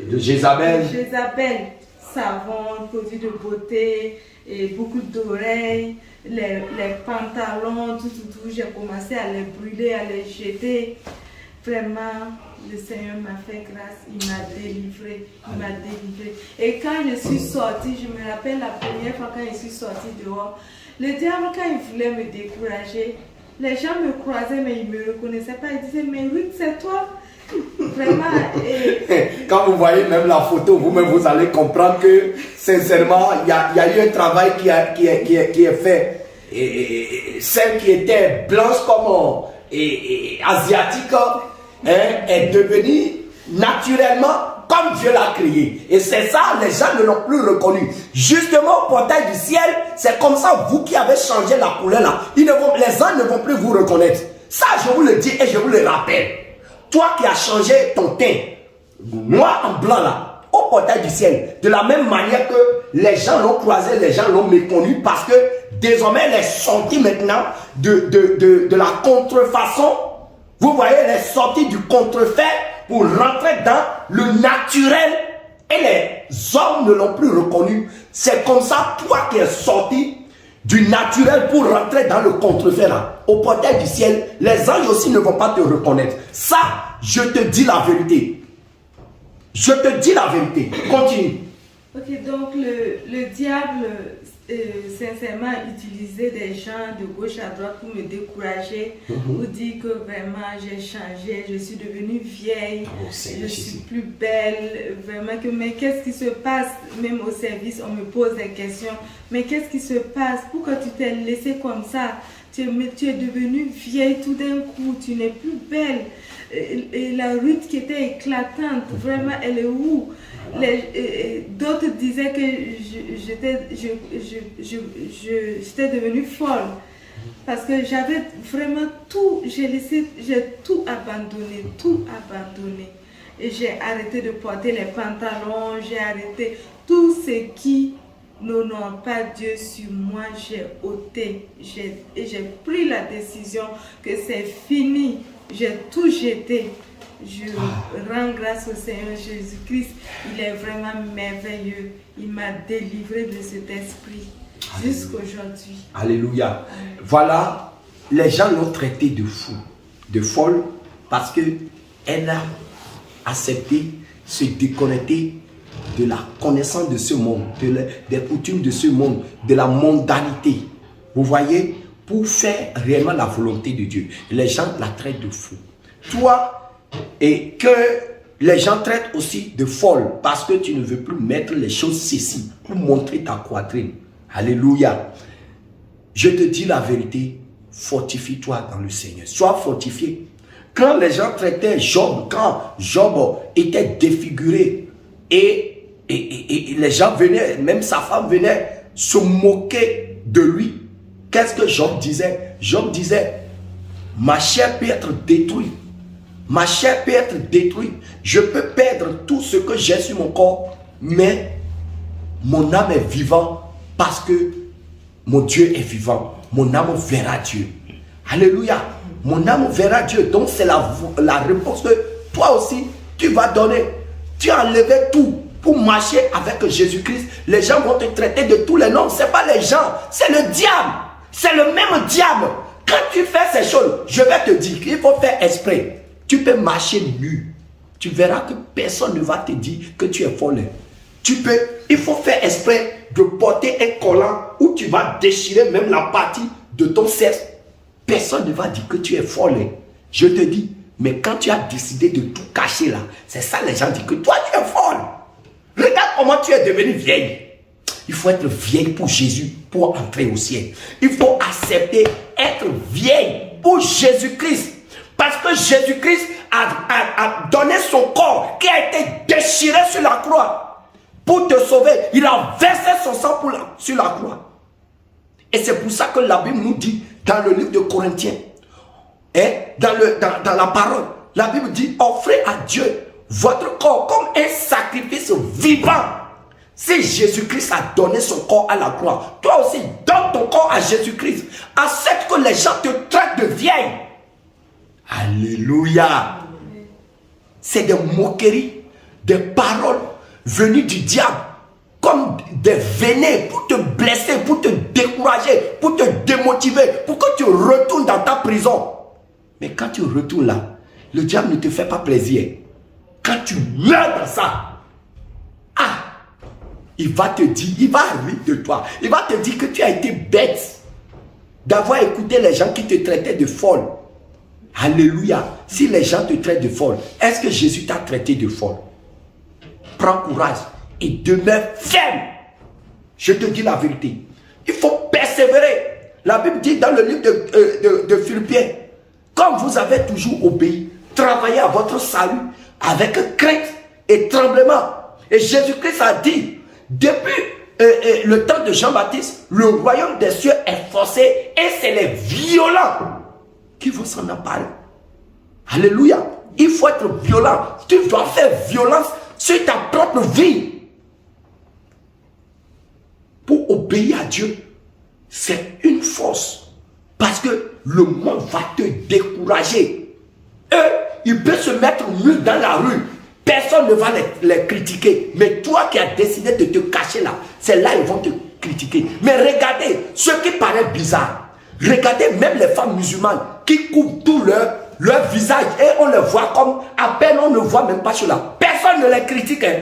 de Jézabel. Savon, produits de beauté, et beaucoup d'oreilles, les pantalons, tout. J'ai commencé à les brûler, à les jeter. Vraiment, le Seigneur m'a fait grâce, il m'a délivré, Et quand je suis sortie, je me rappelle la première fois quand je suis sortie dehors, le diable, quand il voulait me décourager, les gens me croisaient, mais ils ne me reconnaissaient pas. Ils disaient, mais Ruth, c'est toi? Vraiment. Quand vous voyez même la photo, vous-même, vous allez comprendre que, sincèrement, il y a eu un travail qui est fait. Et celle qui était blanche comme asiatique est devenue naturellement comme Dieu l'a créé. Et c'est ça, les gens ne l'ont plus reconnu. Justement, au portail du ciel, c'est comme ça, vous qui avez changé la couleur là, les gens ne vont plus vous reconnaître. Ça, je vous le dis et je vous le rappelle. Toi qui as changé ton teint, noir en blanc là, au portail du ciel, de la même manière que les gens l'ont croisé, les gens l'ont méconnu, parce que désormais, elle est sortie maintenant de la contrefaçon. Vous voyez, elle est sortie du contrefait pour rentrer dans le naturel. Et les hommes ne l'ont plus reconnu. C'est comme ça, toi qui es sorti du naturel pour rentrer dans le contrefait là, au portail du ciel, les anges aussi ne vont pas te reconnaître. Ça, je te dis la vérité. Je te dis la vérité. Continue. Ok, donc le diable, sincèrement utiliser des gens de gauche à droite pour me décourager, pour dire que vraiment j'ai changé, je suis devenue vieille, je suis plus belle, vraiment que mais qu'est-ce qui se passe? Même au service, on me pose des questions, mais qu'est-ce qui se passe? Pourquoi tu t'es laissée comme ça? Tu es devenue vieille tout d'un coup, tu n'es plus belle. Et la Ruth qui était éclatante, vraiment, elle est où? D'autres disaient que j'étais devenue folle parce que j'avais vraiment tout, j'ai tout abandonné, et j'ai arrêté de porter les pantalons, j'ai arrêté tout ce qui n'honore pas Dieu sur moi, j'ai ôté, et j'ai pris la décision que c'est fini, j'ai tout jeté. Je rends grâce au Seigneur Jésus-Christ. Il est vraiment merveilleux. Il m'a délivré de cet esprit jusqu'aujourd'hui. Alléluia. Voilà, les gens l'ont traité de fou, de folle, parce qu'elle a accepté se déconnecter de la connaissance de ce monde, des coutumes de ce monde, de la mondanité. Vous voyez, pour faire réellement la volonté de Dieu. Les gens la traitent de fou. Toi, et que les gens traitent aussi de folle parce que tu ne veux plus mettre les choses ceci pour montrer ta poitrine. Alléluia. Je te dis la vérité, fortifie-toi dans le Seigneur. Sois fortifié. Quand les gens traitaient Job, quand Job était défiguré et les gens venaient, même sa femme venait se moquer de lui. Qu'est-ce que Job disait? Job disait, ma chair peut être détruite. Ma chair peut être détruite. Je peux perdre tout ce que j'ai sur mon corps, mais mon âme est vivante parce que mon Dieu est vivant. Mon âme verra Dieu. Alléluia. Mon âme verra Dieu. Donc c'est la réponse que toi aussi tu vas donner. Tu as enlevé tout pour marcher avec Jésus-Christ. Les gens vont te traiter de tous les noms. Ce n'est pas les gens, c'est le diable. C'est le même diable. Quand tu fais ces choses, je vais te dire qu'il faut faire exprès. Tu peux marcher nu. Tu verras que personne ne va te dire que tu es folle. Il faut faire exprès de porter un collant où tu vas déchirer même la partie de ton sexe. Personne ne va dire que tu es folle. Je te dis, mais quand tu as décidé de tout cacher là, c'est ça les gens disent que toi tu es folle. Regarde comment tu es devenue vieille. Il faut être vieille pour Jésus pour entrer au ciel. Il faut accepter être vieille pour Jésus-Christ. Parce que Jésus-Christ a donné son corps qui a été déchiré sur la croix pour te sauver. Il a versé son sang sur la croix. Et c'est pour ça que la Bible nous dit dans le livre de Corinthiens, et dans la parole, la Bible dit, offrez à Dieu votre corps comme un sacrifice vivant. Si Jésus-Christ a donné son corps à la croix, toi aussi donne ton corps à Jésus-Christ. Accepte que les gens te traitent de vieille. Alléluia. C'est des moqueries, des paroles venues du diable, comme des venins pour te blesser, pour te décourager, pour te démotiver, pour que tu retournes dans ta prison. Mais quand tu retournes là, le diable ne te fait pas plaisir. Quand tu meurs dans ça, il va te dire, il va rire de toi. Il va te dire que tu as été bête d'avoir écouté les gens qui te traitaient de folle. Alléluia. Si les gens te traitent de folle, est-ce que Jésus t'a traité de folle? Prends courage et demeure ferme. Je te dis la vérité. Il faut persévérer. La Bible dit dans le livre de Philippiens, comme vous avez toujours obéi, travaillez à votre salut avec crainte et tremblement. Et Jésus-Christ a dit, depuis le temps de Jean-Baptiste, le royaume des cieux est forcé et c'est les violents qui vont s'en emparer. Alléluia. Il faut être violent. Tu dois faire violence sur ta propre vie pour obéir à Dieu. C'est une force. Parce que le monde va te décourager. Eux, ils peuvent se mettre nus dans la rue. Personne ne va les critiquer. Mais toi qui as décidé de te cacher là, c'est là qu'ils vont te critiquer. Mais regardez, ce qui paraît bizarre, regardez même les femmes musulmanes qui couvrent tout leur visage et on les voit comme, à peine on ne voit même pas cela. Personne ne les critique. Hein.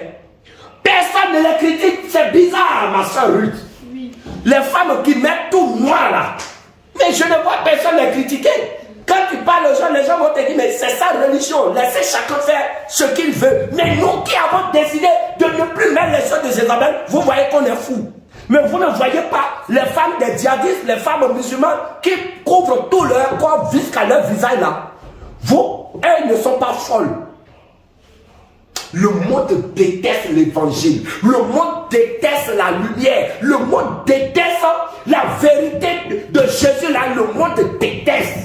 Personne ne les critique. C'est bizarre, ma soeur Ruth. Oui. Les femmes qui mettent tout noir là. Mais je ne vois personne les critiquer. Quand tu parles aux gens, les gens vont te dire, mais c'est sa religion. Laissez chacun faire ce qu'il veut. Mais nous qui avons décidé de ne plus mettre les choses de Jézabel, vous voyez qu'on est fous. Mais vous ne voyez pas les femmes des djihadistes, les femmes musulmanes qui couvrent tout leur corps jusqu'à leur visage là. Vous, elles ne sont pas folles. Le monde déteste l'évangile. Le monde déteste la lumière. Le monde déteste la vérité de Jésus là. Le monde déteste.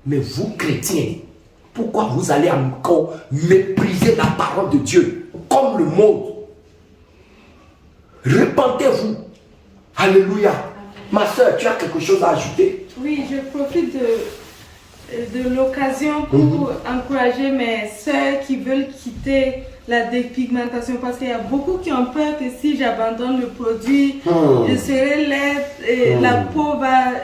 Mais vous, chrétiens, pourquoi vous allez encore mépriser la parole de Dieu comme le monde? Repentez-vous. Alléluia. Ma soeur, tu as quelque chose à ajouter? Oui, je profite de l'occasion pour encourager mes soeurs qui veulent quitter la dépigmentation, parce qu'il y a beaucoup qui ont peur que si j'abandonne le produit, je serai laide et la peau va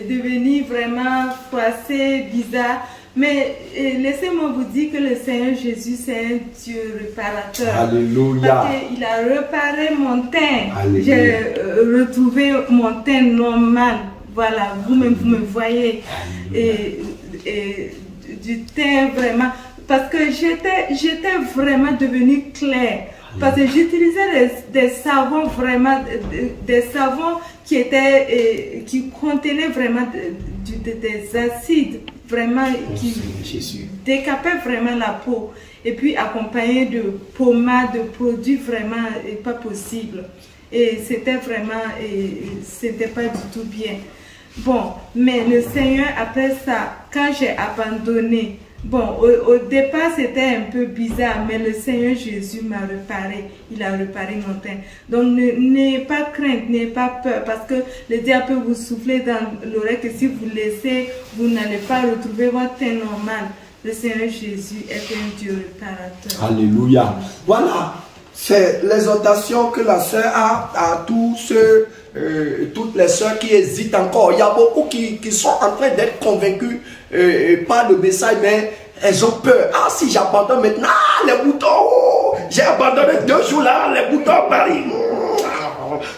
devenir vraiment froissée, bizarre. Mais laissez-moi vous dire que le Seigneur Jésus, c'est un Dieu réparateur. Alléluia. Parce qu'il a réparé mon teint. Alléluia. J'ai retrouvé mon teint normal. Voilà, vous-même, vous me voyez. Et du teint vraiment. Parce que j'étais vraiment devenue claire. Parce que j'utilisais des savons vraiment, des savons qui contenaient vraiment des acides, vraiment, qui décapaient vraiment la peau. Et puis accompagné de pommades, de produits vraiment pas possibles. Et c'était vraiment, c'était pas du tout bien. Bon, mais le Seigneur, après ça, quand j'ai abandonné, bon, au départ, c'était un peu bizarre, mais le Seigneur Jésus m'a réparé. Il a réparé mon teint. Donc, n'ayez pas crainte, n'ayez pas peur, parce que le diable peut vous souffler dans l'oreille que si vous laissez, vous n'allez pas retrouver votre teint normal. Le Seigneur Jésus est un Dieu réparateur. Alléluia. Voilà, c'est l'exhortation que la sœur a à tous ceux, toutes les sœurs qui hésitent encore. Il y a beaucoup qui sont en train d'être convaincus par le message, mais elles ont peur. Ah, si j'abandonne maintenant, les boutons, j'ai abandonné 2 jours là, les boutons Paris.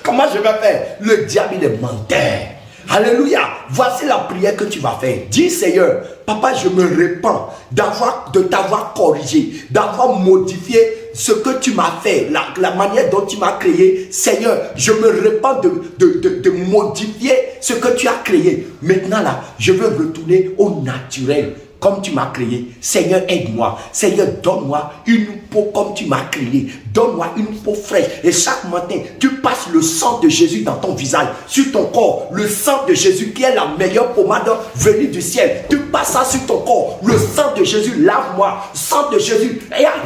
Comment je vais faire? Le diable, il est menteur. Alléluia. Voici la prière que tu vas faire. Dis, Seigneur, papa, je me répands de t'avoir corrigé, d'avoir modifié ce que tu m'as fait, la manière dont tu m'as créé. Seigneur, je me répands de modifier ce que tu as créé. Maintenant là, je veux retourner au naturel, comme tu m'as créé. Seigneur, aide-moi. Seigneur, donne-moi une peau comme tu m'as créé. Donne-moi une peau fraîche. Et chaque matin, tu passes le sang de Jésus dans ton visage, sur ton corps. Le sang de Jésus qui est la meilleure pommade venue du ciel. Tu passes ça sur ton corps. Le sang de Jésus, lave-moi. Sang de Jésus,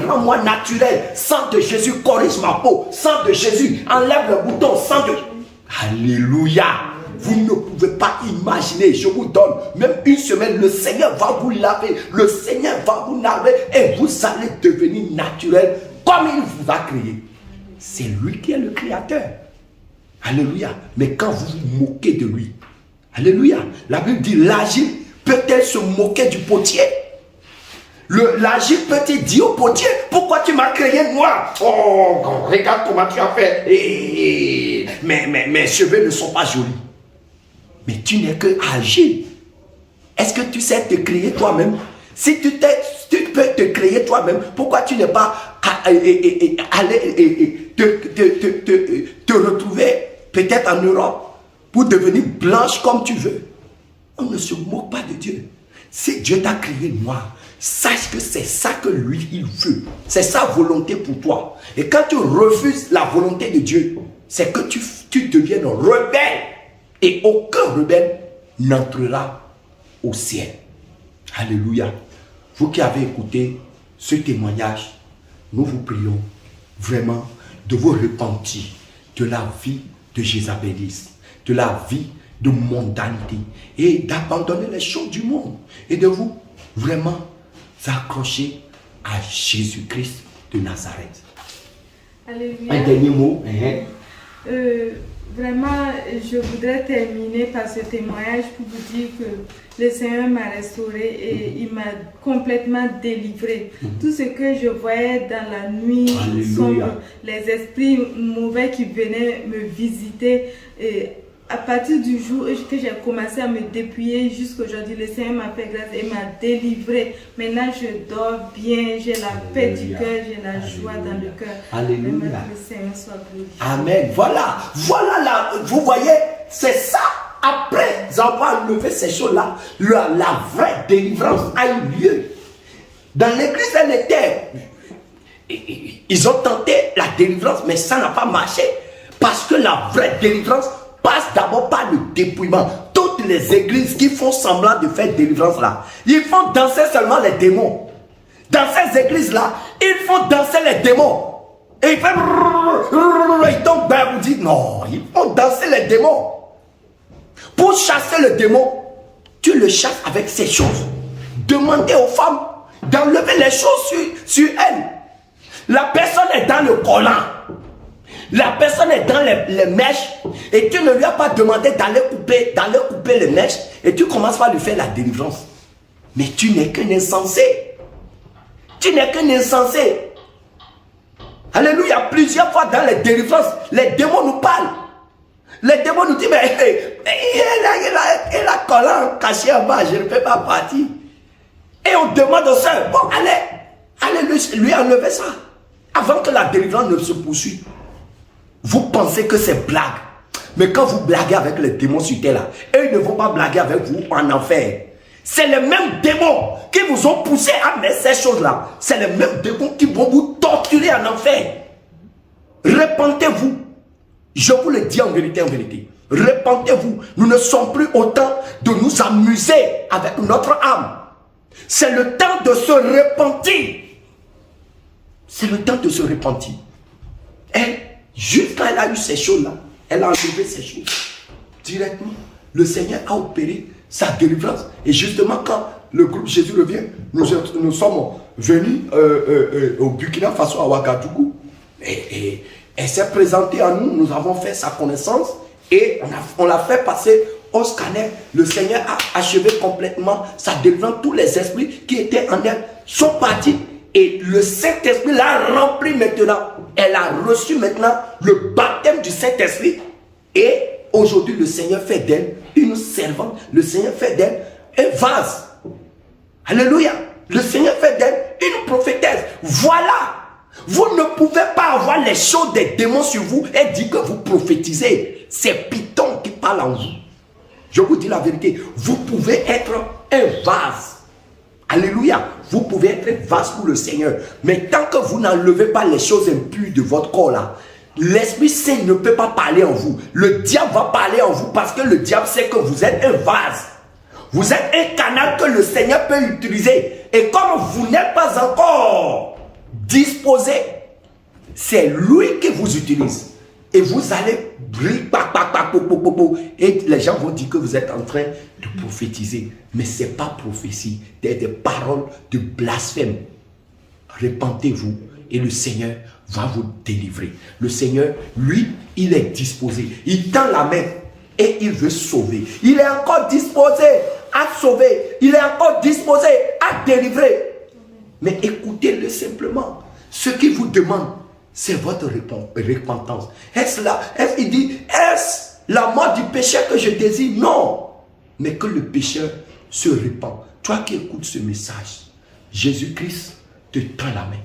rends-moi naturel. Sang de Jésus, corrige ma peau. Sang de Jésus, enlève le bouton. Sang de... Alléluia. Vous ne pouvez pas imaginer, je vous donne même une semaine, le Seigneur va vous laver, le Seigneur va vous laver et vous allez devenir naturel comme il vous a créé. C'est lui qui est le créateur. Alléluia. Mais quand vous vous moquez de lui, alléluia, la Bible dit l'agile peut-elle se moquer du potier? L'agile peut-il dire au potier, pourquoi tu m'as créé noir? Oh, regarde comment tu as fait. Mais mes cheveux ne sont pas jolis. Mais tu n'es que agile. Est-ce que tu sais te créer toi-même? Si tu peux te créer toi-même, pourquoi tu n'es pas allé te retrouver peut-être en Europe pour devenir blanche comme tu veux? On ne se moque pas de Dieu. Si Dieu t'a créé noir, sache que c'est ça que lui, il veut. C'est sa volonté pour toi. Et quand tu refuses la volonté de Dieu, c'est que tu deviens un rebelle. Et aucun rebelle n'entrera au ciel. Alléluia. Vous qui avez écouté ce témoignage, nous vous prions vraiment de vous repentir de la vie de jézabélisme, de la vie de mondanité et d'abandonner les choses du monde et de vous vraiment accrocher à Jésus-Christ de Nazareth. Alléluia. Un dernier mot. Vraiment, je voudrais terminer par ce témoignage pour vous dire que le Seigneur m'a restauré et il m'a complètement délivré. Tout ce que je voyais dans la nuit sombre, les esprits mauvais qui venaient me visiter, et à partir du jour que j'ai commencé à me dépouiller jusqu'aujourd'hui, le Seigneur m'a fait grâce et m'a délivré. Maintenant, je dors bien, j'ai la paix du cœur, j'ai la joie dans le cœur. Alléluia. Le Seigneur soit glorifié. Amen. Voilà. Voilà là. Vous voyez, c'est ça. Après avoir enlevé ces choses-là, la vraie délivrance a eu lieu. Dans l'église, elle était. Ils ont tenté la délivrance, mais ça n'a pas marché. Parce que la vraie délivrance passe d'abord par le dépouillement. Toutes les églises qui font semblant de faire délivrance là, ils font danser seulement les démons. Dans ces églises-là, ils font danser les démons. Et ils font... Ils tombent ben, vous dites non, ils font danser les démons. Pour chasser le démon, tu le chasses avec ces choses. Demandez aux femmes d'enlever les choses sur elles. La personne est dans le collant. La personne est dans les mèches et tu ne lui as pas demandé d'aller couper les mèches et tu commences par lui faire la délivrance. Mais tu n'es qu'un insensé. Tu n'es qu'un insensé. Alléluia. Plusieurs fois dans les délivrances, les démons nous parlent. Les démons nous disent, mais il a collant caché en bas, je ne peux pas partir. Et on demande aux sœurs, bon, allez lui enlever ça. Avant que la délivrance ne se poursuive. Vous pensez que c'est blague. Mais quand vous blaguez avec les démons sur terre là, eux ne vont pas blaguer avec vous en enfer. C'est les mêmes démons qui vous ont poussé à mettre ces choses-là. C'est les mêmes démons qui vont vous torturer en enfer. Repentez-vous. Je vous le dis en vérité, en vérité. Repentez-vous. Nous ne sommes plus au temps de nous amuser avec notre âme. C'est le temps de se repentir. C'est le temps de se repentir. Elle, juste quand elle a eu ces choses-là, elle a enlevé ces choses. Directement, le Seigneur a opéré sa délivrance. Et justement, quand le groupe Jésus revient, nous sommes venus au Burkina Faso, à Ouagadougou. Et elle s'est présentée à nous, nous avons fait sa connaissance et on l'a fait passer au scanner. Le Seigneur a achevé complètement sa délivrance. Tous les esprits qui étaient en elle sont partis et le Saint-Esprit l'a rempli maintenant. Elle a reçu maintenant le baptême du Saint-Esprit et aujourd'hui le Seigneur fait d'elle une servante. Le Seigneur fait d'elle un vase. Alléluia. Le Seigneur fait d'elle une prophétesse. Voilà. Vous ne pouvez pas avoir les choses des démons sur vous et dire que vous prophétisez. C'est Python qui parle en vous. Je vous dis la vérité. Vous pouvez être un vase. Alléluia. Vous pouvez être un vase pour le Seigneur. Mais tant que vous n'enlevez pas les choses impures de votre corps là, l'Esprit Saint ne peut pas parler en vous. Le diable va parler en vous parce que le diable sait que vous êtes un vase. Vous êtes un canal que le Seigneur peut utiliser. Et comme vous n'êtes pas encore disposé, c'est lui qui vous utilise. Et vous allez briller, et les gens vont dire que vous êtes en train de prophétiser. Mais ce n'est pas prophétie, c'est des paroles de blasphème. Repentez-vous et le Seigneur va vous délivrer. Le Seigneur, lui, il est disposé. Il tend la main et il veut sauver. Il est encore disposé à sauver. Il est encore disposé à délivrer. Mais écoutez-le simplement. Ce qu'il vous demande, c'est votre repentance. Il dit, est-ce la mort du pécheur que je désire? Non. Mais que le pécheur se repent. Toi qui écoutes ce message, Jésus-Christ te tend la main.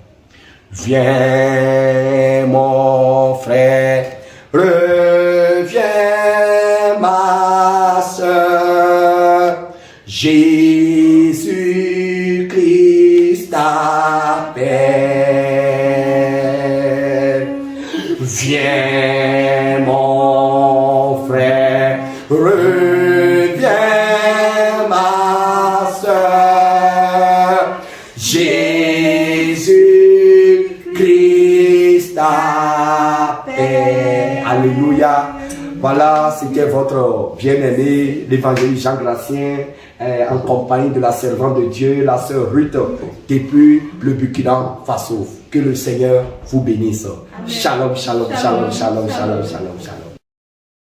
Viens mon frère, reviens ma soeur, Jésus-Christ t'appelle. Viens mon frère, reviens ma soeur, Jésus-Christ t'appelle. Alléluia. Voilà, c'était votre bien-aimé, l'évangéliste Jean Gracien, en compagnie de la servante de Dieu, la sœur Ruth, depuis le Burkina Faso. Que le Seigneur vous bénisse. Shalom, shalom, shalom, shalom, shalom, shalom, shalom.